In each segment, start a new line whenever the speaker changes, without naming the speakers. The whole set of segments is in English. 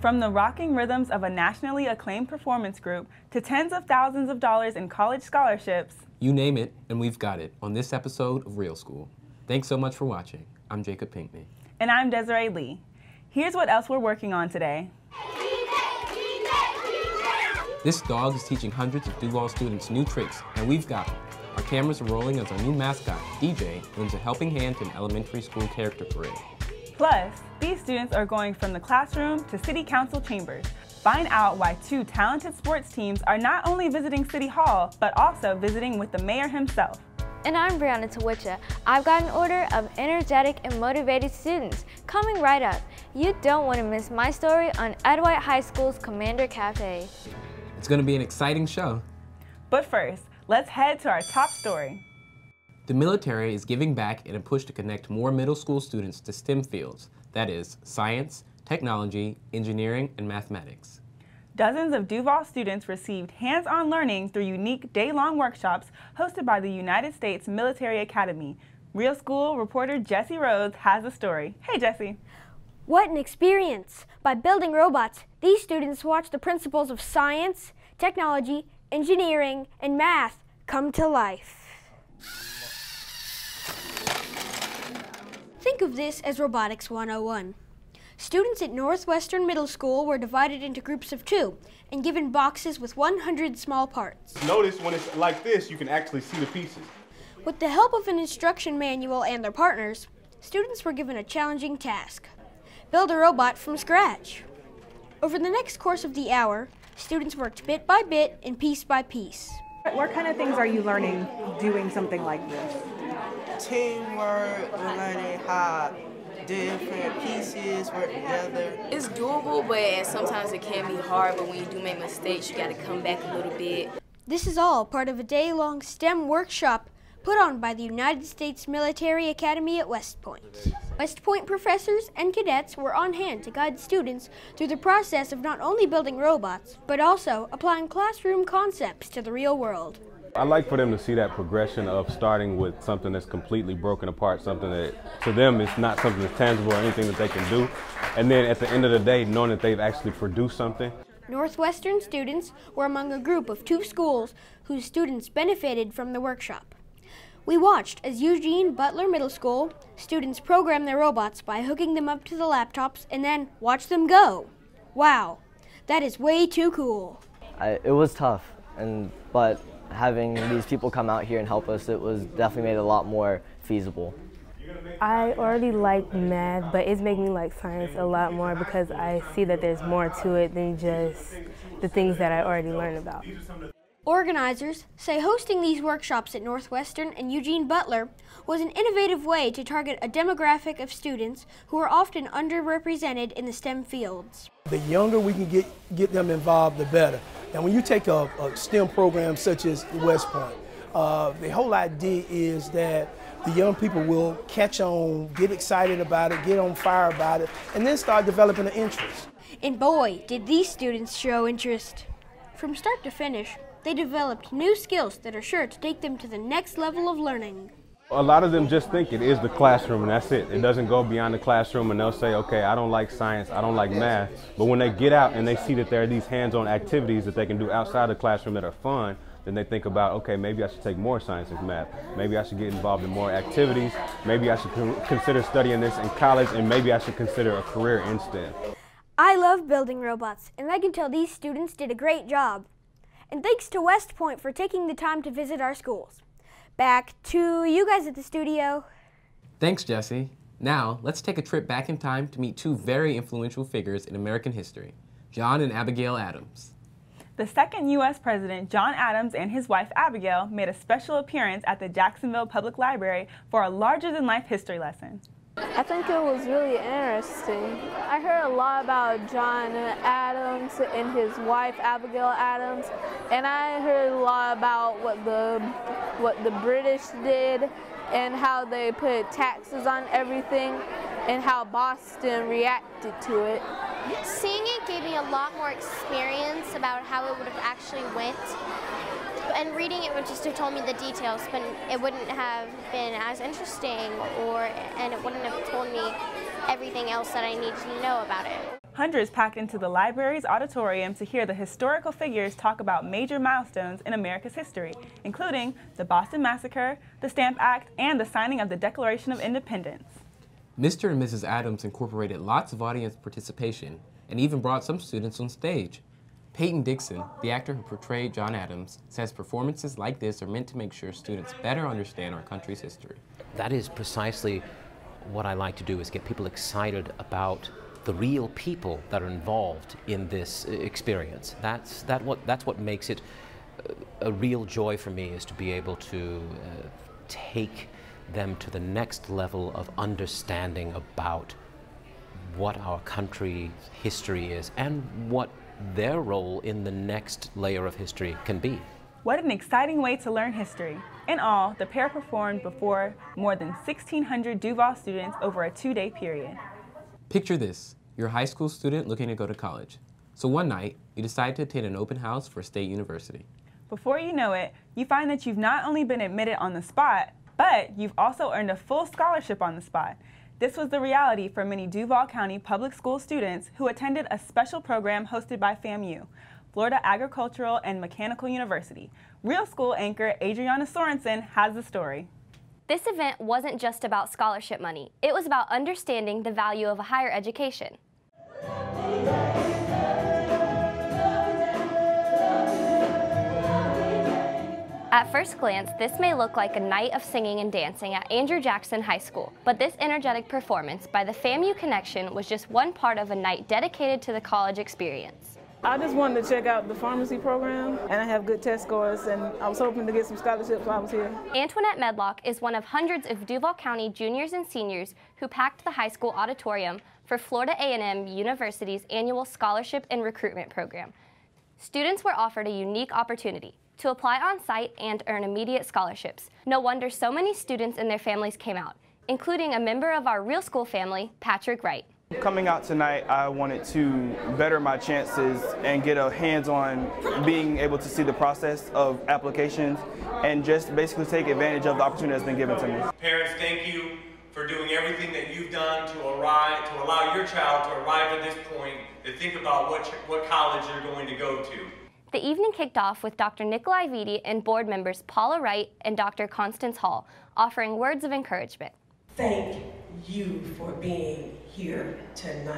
From the rocking rhythms of a nationally acclaimed performance group to tens of thousands of dollars in college scholarships.
You name it, and we've got it on this episode of Real School. Thanks so much for watching. I'm Jacob Pinkney.
And I'm Desiree Lee. Here's what else we're working on today.
This dog is teaching hundreds of Duval students new tricks, and we've got them. Our cameras are rolling as our new mascot, DJ, lends a helping hand to an elementary school character parade.
Plus, these students are going from the classroom to city council chambers. Find out why two talented sports teams are not only visiting City Hall, but also visiting with the mayor himself.
And I'm Brianna Tawicha. I've got an order of energetic and motivated students coming right up. You don't want to miss my story on Ed White High School's Commander Cafe.
It's going to be an exciting show.
But first, let's head to our top story.
The military is giving back in a push to connect more middle school students to STEM fields, that is, science, technology, engineering, and mathematics.
Dozens of Duval students received hands-on learning through unique day-long workshops hosted by the United States Military Academy. Real School reporter Jesse Rhodes has the story. Hey, Jesse.
What an experience! By building robots, these students watch the principles of science, technology, engineering, and math come to life. Think of this as Robotics 101. Students at Northwestern Middle School were divided into groups of 2 and given boxes with 100 small parts.
Notice when it's like this, you can actually see the pieces.
With the help of an instruction manual and their partners, students were given a challenging task: build a robot from scratch. Over the next course of the hour, students worked bit by bit and piece by piece.
What kind of things are you learning doing something like this?
Teamwork, we're learning how different pieces work together.
It's doable, but sometimes it can be hard, but when you do make mistakes, you gotta come back a little bit.
This is all part of a day-long STEM workshop put on by the United States Military Academy at West Point. West Point professors and cadets were on hand to guide students through the process of not only building robots, but also applying classroom concepts to the real world.
I like for them to see that progression of starting with something that's completely broken apart, something that to them is not something that's tangible or anything that they can do. And then at the end of the day, knowing that they've actually produced something.
Northwestern students were among a group of 2 schools whose students benefited from the workshop. We watched as Eugene Butler Middle School students programmed their robots by hooking them up to the laptops and then watch them go. Wow, that is way too cool.
It was tough, but having these people come out here and help us, it was definitely made it a lot more feasible.
I already like math, but it's making me like science a lot more because I see that there's more to it than just the things that I already learned about.
Organizers say hosting these workshops at Northwestern and Eugene Butler was an innovative way to target a demographic of students who are often underrepresented in the STEM fields.
The younger we can get them involved, the better. Now, when you take a STEM program such as West Point, the whole idea is that the young people will catch on, get excited about it, get on fire about it, and then start developing an interest.
And boy, did these students show interest. From start to finish, they developed new skills that are sure to take them to the next level of learning.
A lot of them just think it is the classroom and that's it. It doesn't go beyond the classroom and they'll say, okay, I don't like science, I don't like math. But when they get out and they see that there are these hands-on activities that they can do outside the classroom that are fun, then they think about, okay, maybe I should take more science and math. Maybe I should get involved in more activities. Maybe I should consider studying this in college, and maybe I should consider a career in STEM.
I love building robots, and I can tell these students did a great job. And thanks to West Point for taking the time to visit our schools. Back to you guys at the studio.
Thanks, Jesse. Now, let's take a trip back in time to meet 2 very influential figures in American history, John and Abigail Adams.
The second U.S. President, John Adams, and his wife, Abigail, made a special appearance at the Jacksonville Public Library for a larger-than-life history lesson.
I think it was really interesting. I heard a lot about John Adams and his wife Abigail Adams, and I heard a lot about what the British did and how they put taxes on everything and how Boston reacted to it.
Seeing it gave me a lot more experience about how it would have actually went. And reading it would just have told me the details, but it wouldn't have been as interesting, and it wouldn't have told me everything else that I need to know about it.
Hundreds packed into the library's auditorium to hear the historical figures talk about major milestones in America's history, including the Boston Massacre, the Stamp Act, and the signing of the Declaration of Independence.
Mr. and Mrs. Adams incorporated lots of audience participation and even brought some students on stage. Peyton Dixon, the actor who portrayed John Adams, says performances like this are meant to make sure students better understand our country's history.
That is precisely what I like to do, is get people excited about the real people that are involved in this experience. That's what makes it a real joy for me, is to be able to take them to the next level of understanding about what our country's history is and what their role in the next layer of history can be.
What an exciting way to learn history. In all, the pair performed before more than 1,600 Duval students over a 2-day period.
Picture this, you're a high school student looking to go to college. So one night, you decide to attend an open house for State University.
Before you know it, you find that you've not only been admitted on the spot, but you've also earned a full scholarship on the spot. This was the reality for many Duval County public school students who attended a special program hosted by FAMU, Florida Agricultural and Mechanical University. Real School anchor Adriana Sorensen has the story.
This event wasn't just about scholarship money. It was about understanding the value of a higher education. At first glance, this may look like a night of singing and dancing at Andrew Jackson High School, but this energetic performance by the FAMU Connection was just one part of a night dedicated to the college experience.
I just wanted to check out the pharmacy program, and I have good test scores, and I was hoping to get some scholarships while I was here.
Antoinette Medlock is one of hundreds of Duval County juniors and seniors who packed the high school auditorium for Florida A&M University's annual scholarship and recruitment program. Students were offered a unique opportunity to apply on site and earn immediate scholarships. No wonder so many students and their families came out, including a member of our Real School family, Patrick Wright.
Coming out tonight, I wanted to better my chances and get a hands-on being able to see the process of applications and just basically take advantage of the opportunity that's been given to me.
Parents, thank you for doing everything that you've done to allow your child to arrive at this point, to think about what college you're going to go to.
The evening kicked off with Dr. Nikolai Vitti and board members Paula Wright and Dr. Constance Hall offering words of encouragement.
Thank you for being here tonight.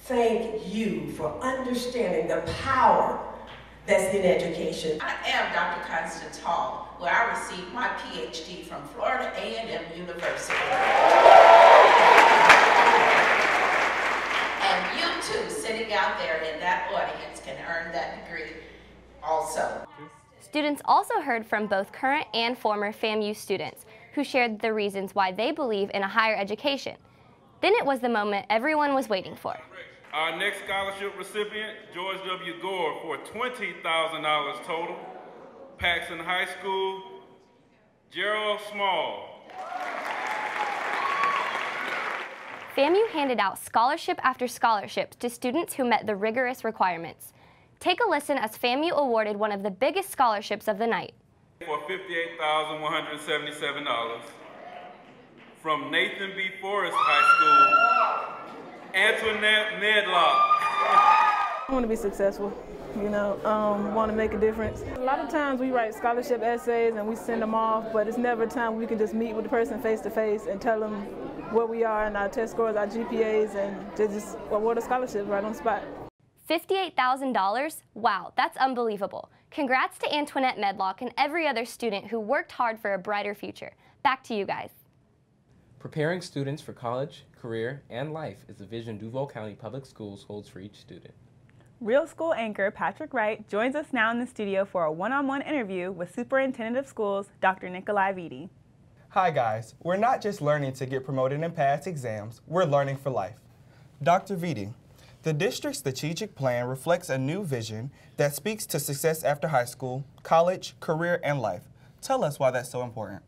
Thank you for understanding the power that's in education.
I am Dr. Constance Hall, where I received my PhD from Florida A&M University. And you too, sitting out there in that audience, can earn that degree also.
Students also heard from both current and former FAMU students who shared the reasons why they believe in a higher education. Then it was the moment everyone was waiting for.
Our next scholarship recipient, George W. Gore, for $20,000 total. Paxton High School, Gerald Small.
FAMU handed out scholarship after scholarship to students who met the rigorous requirements. Take a listen as FAMU awarded one of the biggest scholarships of the night.
For $58,177 from Nathan B. Forrest High School, Antoinette Medlock.
I want to be successful, want to make a difference. A lot of times we write scholarship essays and we send them off, but it's never a time we can just meet with the person face to face and tell them where we are and our test scores, our GPAs, and just award a scholarship right on the spot.
$58,000? Wow, that's unbelievable. Congrats to Antoinette Medlock and every other student who worked hard for a brighter future. Back to you guys.
Preparing students for college, career, and life is the vision Duval County Public Schools holds for each student.
Real School anchor Patrick Wright joins us now in the studio for a one-on-one interview with Superintendent of Schools, Dr. Nikolai Vitti.
Hi guys, we're not just learning to get promoted and pass exams, we're learning for life. Dr. Vitti, the district's strategic plan reflects a new vision that speaks to success after high school, college, career, and life. Tell us why that's so important.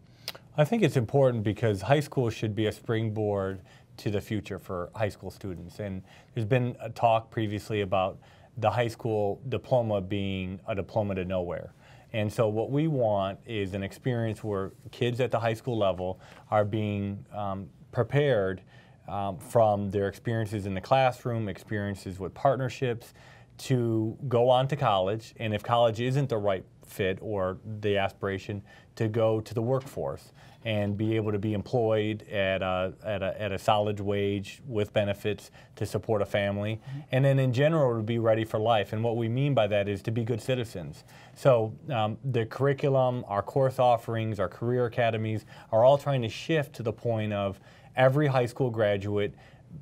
I think it's important because high school should be a springboard to the future for high school students. And there's been a talk previously about the high school diploma being a diploma to nowhere. And so what we want is an experience where kids at the high school level are being prepared from their experiences in the classroom, experiences with partnerships, to go on to college, and if college isn't the right fit or the aspiration, to go to the workforce and be able to be employed at a solid wage with benefits to support a family, and then in general to be ready for life. And what we mean by that is to be good citizens. So the curriculum, our course offerings, our career academies are all trying to shift to the point of every high school graduate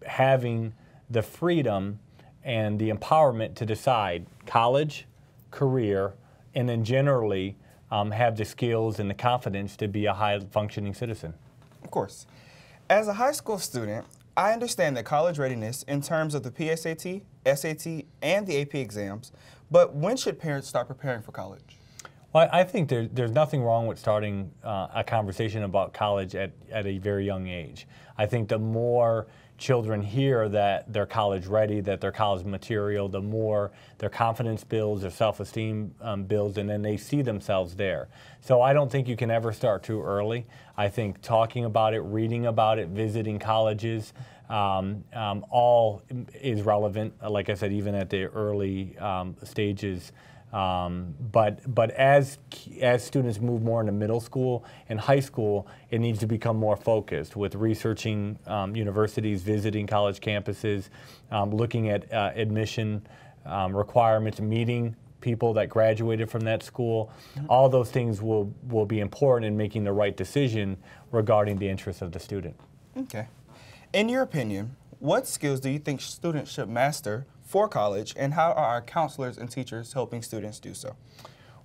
having the freedom and the empowerment to decide college, career, and then generally have the skills and the confidence to be a high-functioning citizen.
Of course. As a high school student, I understand that college readiness in terms of the PSAT, SAT, and the AP exams, but when should parents start preparing for college?
Well, I think there's nothing wrong with starting a conversation about college at a very young age. I think the more children hear that they're college ready, that they're college material, the more their confidence builds, their self-esteem builds, and then they see themselves there. So I don't think you can ever start too early. I think talking about it, reading about it, visiting colleges, all is relevant, like I said, even at the early stages. But as students move more into middle school and high school, it needs to become more focused with researching universities, visiting college campuses, looking at admission requirements, meeting people that graduated from that school. All those things will be important in making the right decision regarding the interests of the student.
Okay. In your opinion, what skills do you think students should master for college, and how are our counselors and teachers helping students do so?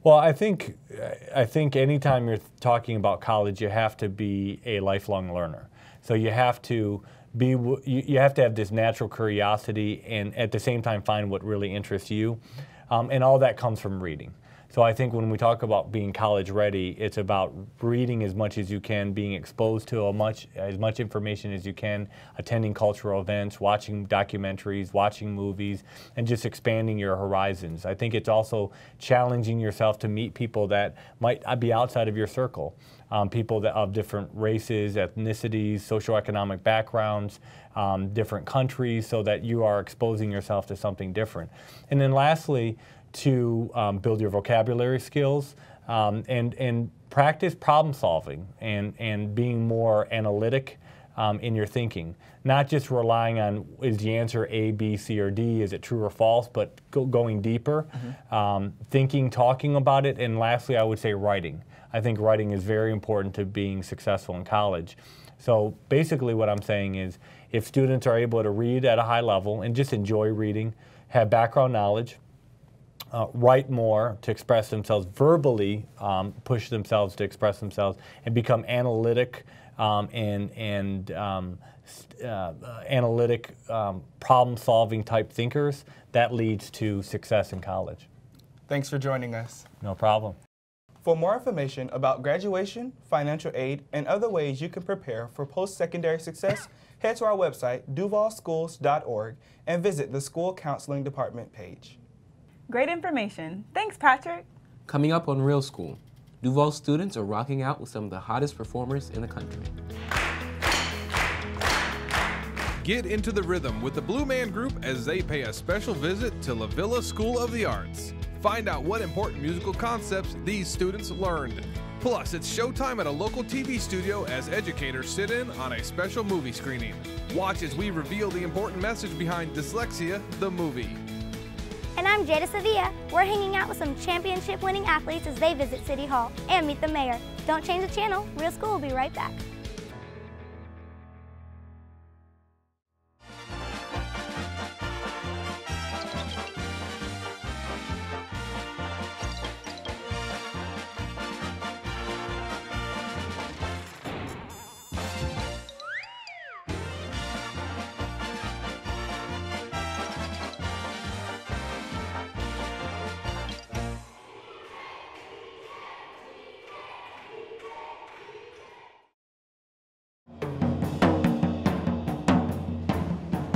Well, I think anytime you're talking about college, you have to be a lifelong learner. So you have to have this natural curiosity, and at the same time find what really interests you, and all that comes from reading. So I think when we talk about being college ready, it's about reading as much as you can, being exposed to as much information as you can, attending cultural events, watching documentaries, watching movies, and just expanding your horizons. I think it's also challenging yourself to meet people that might be outside of your circle, people that of different races, ethnicities, socioeconomic backgrounds, different countries, so that you are exposing yourself to something different. And then lastly, to build your vocabulary skills and practice problem solving and being more analytic in your thinking. Not just relying on, is the answer A, B, C, or D, is it true or false, but going deeper, thinking, talking about it, and lastly, I would say writing. I think writing is very important to being successful in college. So basically what I'm saying is, if students are able to read at a high level and just enjoy reading, have background knowledge, write more to express themselves, verbally push themselves to express themselves, and become analytic analytic problem-solving type thinkers, that leads to success in college.
Thanks for joining us.
No problem.
For more information about graduation, financial aid, and other ways you can prepare for post-secondary success, head to our website, duvalschools.org, and visit the School Counseling Department page.
Great information. Thanks, Patrick.
Coming up on Real School, Duval students are rocking out with some of the hottest performers in the country.
Get into the rhythm with the Blue Man Group as they pay a special visit to La Villa School of the Arts. Find out what important musical concepts these students learned. Plus, it's showtime at a local TV studio as educators sit in on a special movie screening. Watch as we reveal the important message behind Dyslexia, the movie.
And I'm Jada Sevilla. We're hanging out with some championship-winning athletes as they visit City Hall and meet the mayor. Don't change the channel. Real School will be right back.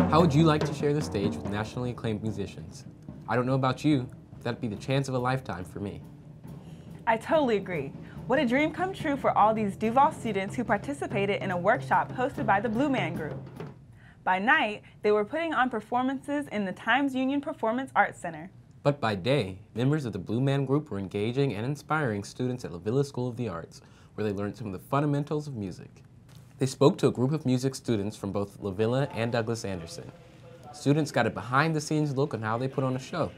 How would you like to share the stage with nationally acclaimed musicians? I don't know about you, but that'd be the chance of a lifetime for me.
I totally agree. What a dream come true for all these Duval students who participated in a workshop hosted by the Blue Man Group. By night, they were putting on performances in the Times Union Performance Arts Center.
But by day, members of the Blue Man Group were engaging and inspiring students at La Villa School of the Arts, where they learned some of the fundamentals of music. They spoke to a group of music students from both La Villa and Douglas Anderson. Students got a behind-the-scenes look on how they put on a show.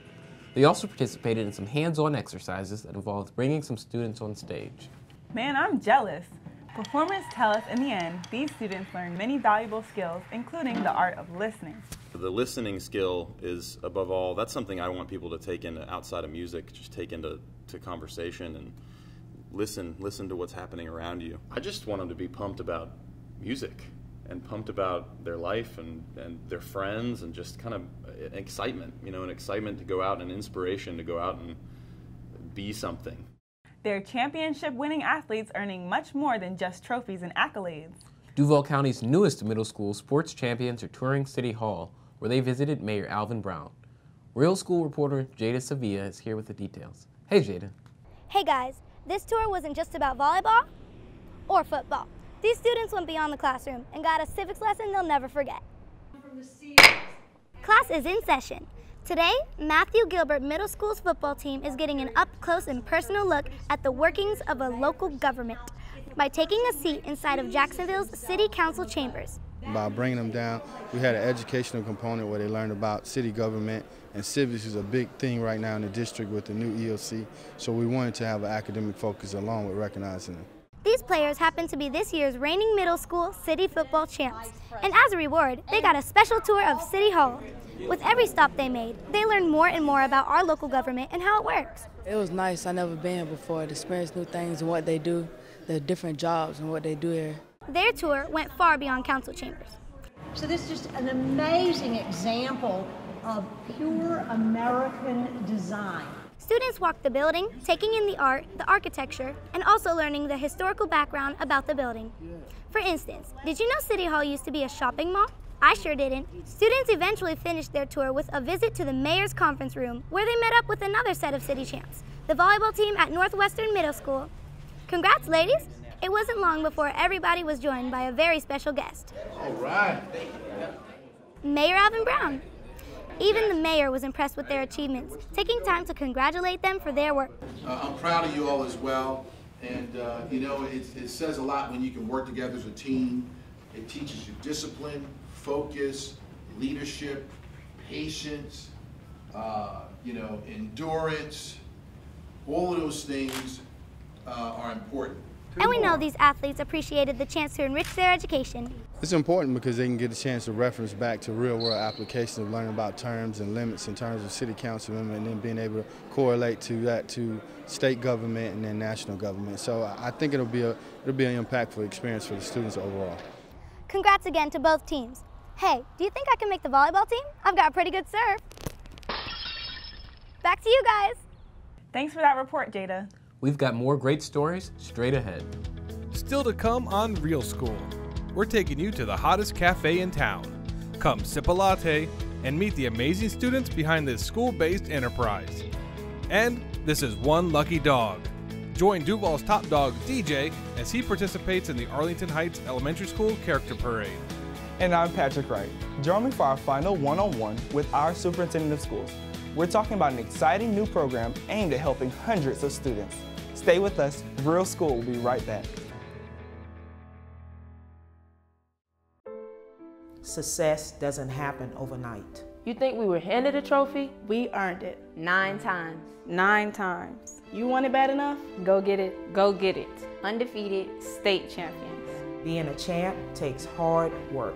They also participated in some hands-on exercises that involved bringing some students on stage.
Man, I'm jealous. Performers tell us in the end, these students learned many valuable skills, including the art of listening.
The listening skill is, above all, that's something I want people to take into outside of music, just take into conversation and listen to what's happening around you. I just want them to be pumped about music and pumped about their life and their friends and just kind of excitement, you know, an excitement to go out and inspiration to go out and be something.
They're championship-winning athletes earning much more than just trophies and accolades.
Duval County's newest middle school sports champions are touring City Hall, where they visited Mayor Alvin Brown. Real School reporter Jada Sevilla is here with the details. Hey, Jada.
Hey, guys. This tour wasn't just about volleyball or football. These students went beyond the classroom and got a civics lesson they'll never forget. Class is in session. Today, Matthew Gilbert Middle School's football team is getting an up-close and personal look at the workings of a local government by taking a seat inside of Jacksonville's City Council chambers.
By bringing them down, we had an educational component where they learned about city government, and civics is a big thing right now in the district with the new EOC, so we wanted to have an academic focus along with recognizing them.
These players happen to be this year's reigning middle school city football champs, and as a reward, they got a special tour of City Hall. With every stop they made, they learned more and more about our local government and how it works.
It was nice. I've never been here before to experience new things and what they do, the different jobs and what they do here.
Their tour went far beyond council chambers.
So this is just an amazing example of pure American design.
Students walked the building, taking in the art, the architecture, and also learning the historical background about the building. For instance, did you know City Hall used to be a shopping mall? I sure didn't. Students eventually finished their tour with a visit to the mayor's conference room, where they met up with another set of city champs, the volleyball team at Northwestern Middle School. Congrats, ladies! It wasn't long before everybody was joined by a very special guest.
All right.
Mayor Alvin Brown. Even the mayor was impressed with their achievements, taking time to congratulate them for their work.
I'm proud of you all as well, and you know, it says a lot when you can work together as a team. It teaches you discipline, focus, leadership, patience, you know, endurance. All of those things are important.
And we know these athletes appreciated the chance to enrich their education.
It's important because they can get a chance to reference back to real-world applications of learning about terms and limits in terms of city council member, and then being able to correlate to that to state government and then national government. So I think it'll be an impactful experience for the students overall.
Congrats again to both teams. Hey, do you think I can make the volleyball team? I've got a pretty good serve. Back to you guys.
Thanks for that report, Jada.
We've got more great stories straight ahead.
Still to come on Real School. We're taking you to the hottest cafe in town. Come sip a latte and meet the amazing students behind this school-based enterprise. And this is One Lucky Dog. Join Duval's top dog, DJ, as he participates in the Arlington Heights Elementary School Character Parade.
And I'm Patrick Wright. Join me for our final one-on-one with our superintendent of schools. We're talking about an exciting new program aimed at helping hundreds of students. Stay with us. Real School will be right back.
Success doesn't happen overnight.
You think we were handed a trophy? We earned it. 9 times. 9 times. You want it bad enough? Go get it. Go get it. Undefeated state champions.
Being a champ takes hard work.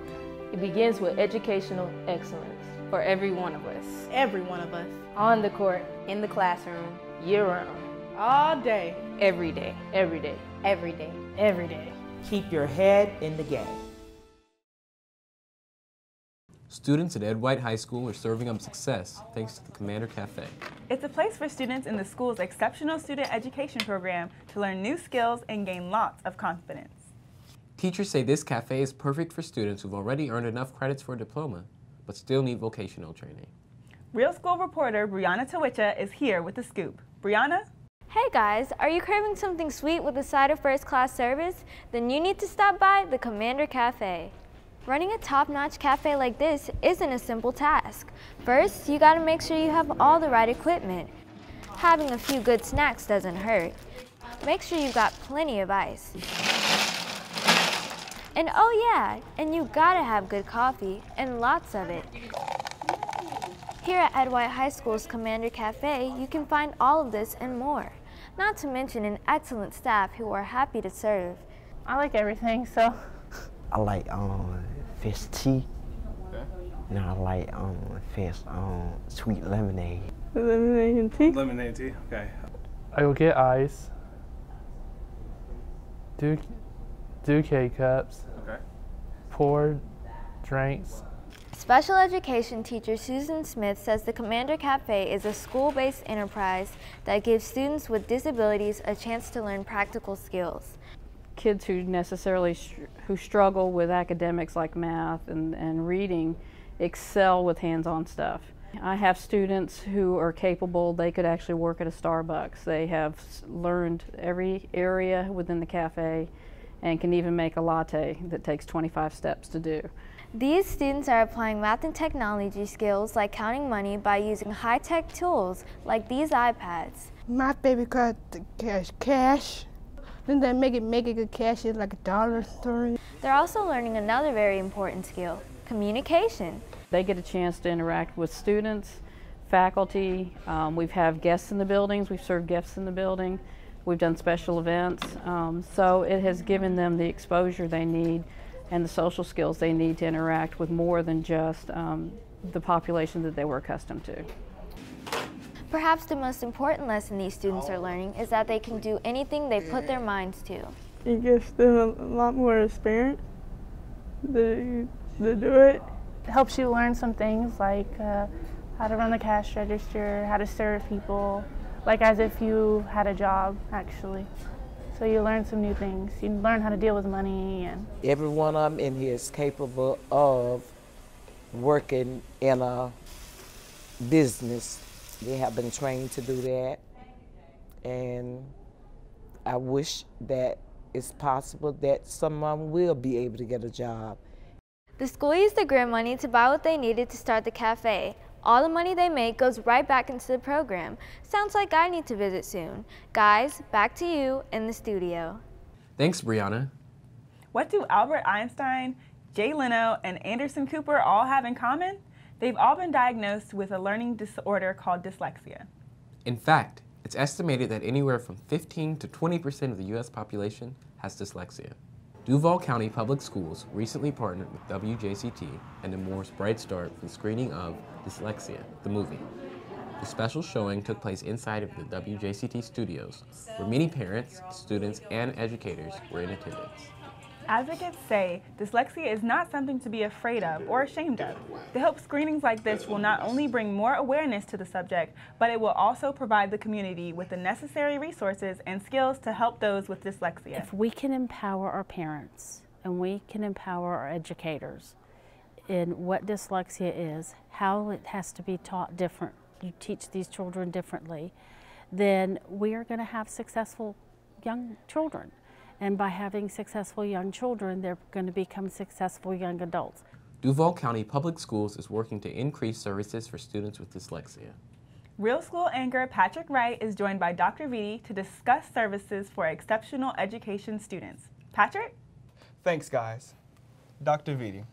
It begins with educational excellence for every one of us. Every one of us. On the court, in the classroom, year-round. All day. Every day. Every day. Every day. Every day.
Keep your head in the game.
Students at Ed White High School are serving up success thanks to the Commander Cafe.
It's a place for students in the school's exceptional student education program to learn new skills and gain lots of confidence.
Teachers say this cafe is perfect for students who've already earned enough credits for a diploma, but still need vocational training.
Real School reporter Brianna Tawicha is here with the scoop. Brianna?
Hey guys, are you craving something sweet with a side of first-class service? Then you need to stop by the Commander Cafe. Running a top-notch cafe like this isn't a simple task. First, you gotta make sure you have all the right equipment. Having a few good snacks doesn't hurt. Make sure you've got plenty of ice. And oh yeah, and you gotta have good coffee, and lots of it. Here at Ed White High School's Commander Cafe, you can find all of this and more. Not to mention an excellent staff who are happy to serve.
I like everything, so.
I like fish tea. Okay. And I like fish sweet lemonade.
Lemonade and tea?
Lemonade tea, okay.
I will get ice. Do K-cups.
Okay.
Pour drinks.
Special education teacher Susan Smith says the Commander Cafe is a school-based enterprise that gives students with disabilities a chance to learn practical skills.
Kids who who struggle with academics like math and reading excel with hands-on stuff. I have students who are capable, they could actually work at a Starbucks. They have learned every area within the cafe and can even make a latte that takes 25 steps to do.
These students are applying math and technology skills like counting money by using high-tech tools like these iPads.
My favorite card is cash. Then they make it good cash is like $1.30.
They're also learning another very important skill, communication.
They get a chance to interact with students, faculty. We've had guests in the buildings. We've served guests in the building. We've done special events. So it has given them the exposure they need and the social skills they need to interact with more than just the population that they were accustomed to.
Perhaps the most important lesson these students are learning is that they can do anything they put their minds to.
It gives them a lot more experience to do it.
It helps you learn some things like how to run the cash register, how to serve people, like as if you had a job actually. So you learn some new things. You learn how to deal with money. And
every one of them in here is capable of working in a business. They have been trained to do that. And I wish that it's possible that someone will be able to get a job.
The school used the grant money to buy what they needed to start the cafe. All the money they make goes right back into the program. Sounds like I need to visit soon. Guys, back to you in the studio.
Thanks, Brianna.
What do Albert Einstein, Jay Leno, and Anderson Cooper all have in common? They've all been diagnosed with a learning disorder called dyslexia.
In fact, it's estimated that anywhere from 15 to 20% of the U.S. population has dyslexia. Duval County Public Schools recently partnered with WJCT and Nemours Bright Start for the screening of Dyslexia, the movie. The special showing took place inside of the WJCT studios, where many parents, students, and educators were in attendance.
Advocates say dyslexia is not something to be afraid of or ashamed of. They hope screenings like this will not only bring more awareness to the subject, but it will also provide the community with the necessary resources and skills to help those with dyslexia.
If we can empower our parents and we can empower our educators in what dyslexia is, how it has to be taught different, you teach these children differently, then we are going to have successful young children. And by having successful young children, they're going to become successful young adults.
Duval County Public Schools is working to increase services for students with dyslexia.
Real School anchor Patrick Wright is joined by Dr. Vitti to discuss services for exceptional education students. Patrick?
Thanks, guys. Dr. Vitti,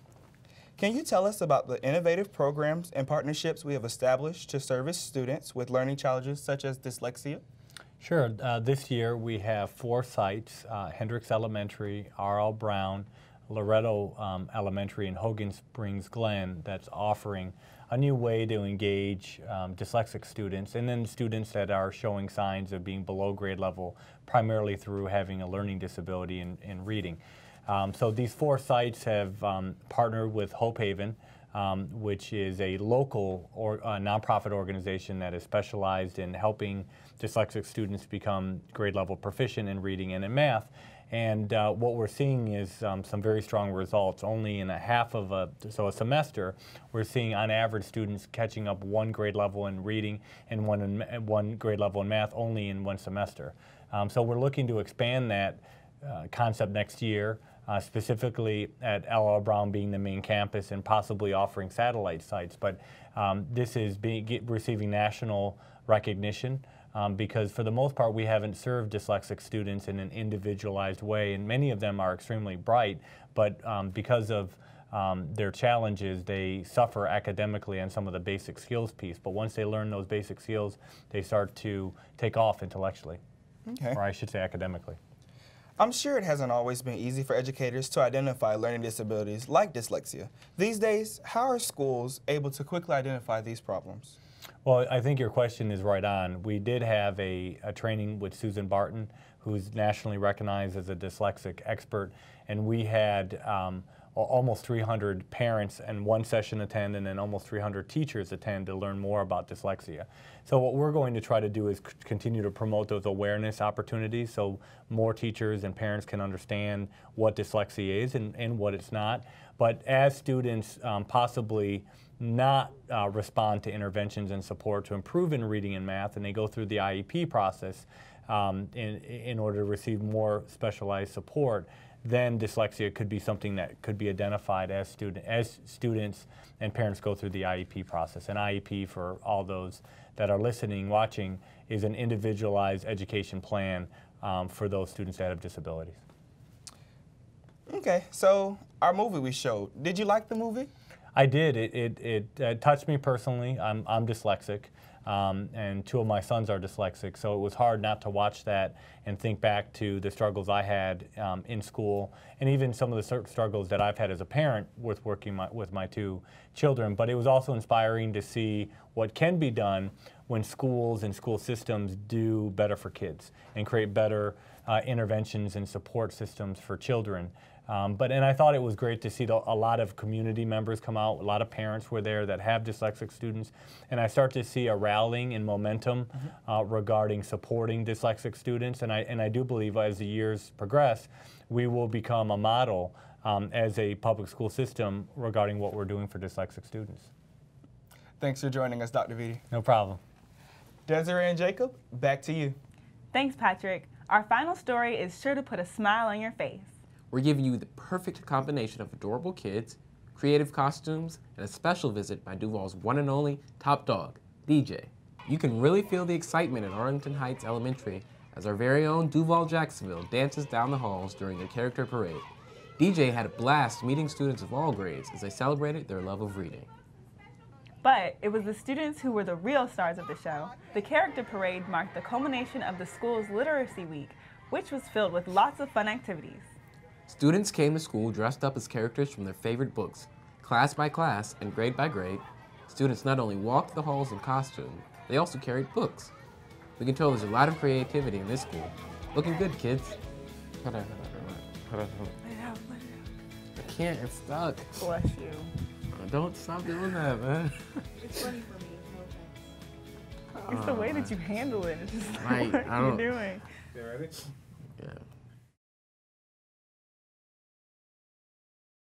can you tell us about the innovative programs and partnerships we have established to service students with learning challenges such as dyslexia?
Sure. This year we have 4 sites, Hendricks Elementary, R.L. Brown, Loretto Elementary, and Hogan Springs Glen, that's offering a new way to engage dyslexic students, and then students that are showing signs of being below grade level, primarily through having a learning disability in reading. So these 4 sites have partnered with Hope Haven, which is a local nonprofit organization that is specialized in helping dyslexic students become grade level proficient in reading and in math. And what we're seeing is some very strong results. Only in a semester, we're seeing on average students catching up 1 grade level in reading and 1 grade level in math only in 1 semester. So we're looking to expand that concept next year, specifically at L.R. Brown being the main campus and possibly offering satellite sites. But this is receiving national recognition because for the most part we haven't served dyslexic students in an individualized way, and many of them are extremely bright, but because of their challenges, they suffer academically on some of the basic skills piece. But once they learn those basic skills, they start to take off intellectually, or I should say academically.
I'm sure it hasn't always been easy for educators to identify learning disabilities like dyslexia. These days, how are schools able to quickly identify these problems?
Well, I think your question is right on. We did have a training with Susan Barton, who's nationally recognized as a dyslexic expert, and we had almost 300 parents in one session attend, and then almost 300 teachers attend to learn more about dyslexia. So what we're going to try to do is continue to promote those awareness opportunities so more teachers and parents can understand what dyslexia is and what it's not. But as students possibly not respond to interventions and support to improve in reading and math, and they go through the IEP process in order to receive more specialized support, then dyslexia could be something that could be identified as students and parents go through the IEP process. An IEP, for all those that are listening, watching, is an individualized education plan for those students that have disabilities.
Okay, so our movie we showed, did you like the movie?
I did. It touched me personally. I'm dyslexic. And two of my sons are dyslexic, so it was hard not to watch that and think back to the struggles I had in school, and even some of the struggles that I've had as a parent with working with my two children. But it was also inspiring to see what can be done when schools and school systems do better for kids and create better interventions and support systems for children. And I thought it was great to see a lot of community members come out. A lot of parents were there that have dyslexic students, and I start to see a rallying and momentum regarding supporting dyslexic students. And I do believe as the years progress, we will become a model as a public school system regarding what we're doing for dyslexic students.
Thanks for joining us, Dr. Vitti.
No problem.
Desiree and Jacob, back to you.
Thanks, Patrick. Our final story is sure to put a smile on your face.
We're giving you the perfect combination of adorable kids, creative costumes, and a special visit by Duval's one and only top dog, DJ. You can really feel the excitement at Arlington Heights Elementary as our very own Duval Jacksonville dances down the halls during their character parade. DJ had a blast meeting students of all grades as they celebrated their love of reading.
But it was the students who were the real stars of the show. The character parade marked the culmination of the school's Literacy Week, which was filled with lots of fun activities.
Students came to school dressed up as characters from their favorite books. Class by class and grade by grade, students not only walked the halls in costume, they also carried books. We can tell there's a lot of creativity in this school. Looking good, kids. I can't, it's stuck.
Bless you.
Don't stop doing that, man.
It's funny for me, no offense. It's the way that you handle it. It's just like,
Right,
what you're doing.
You ready?
Yeah.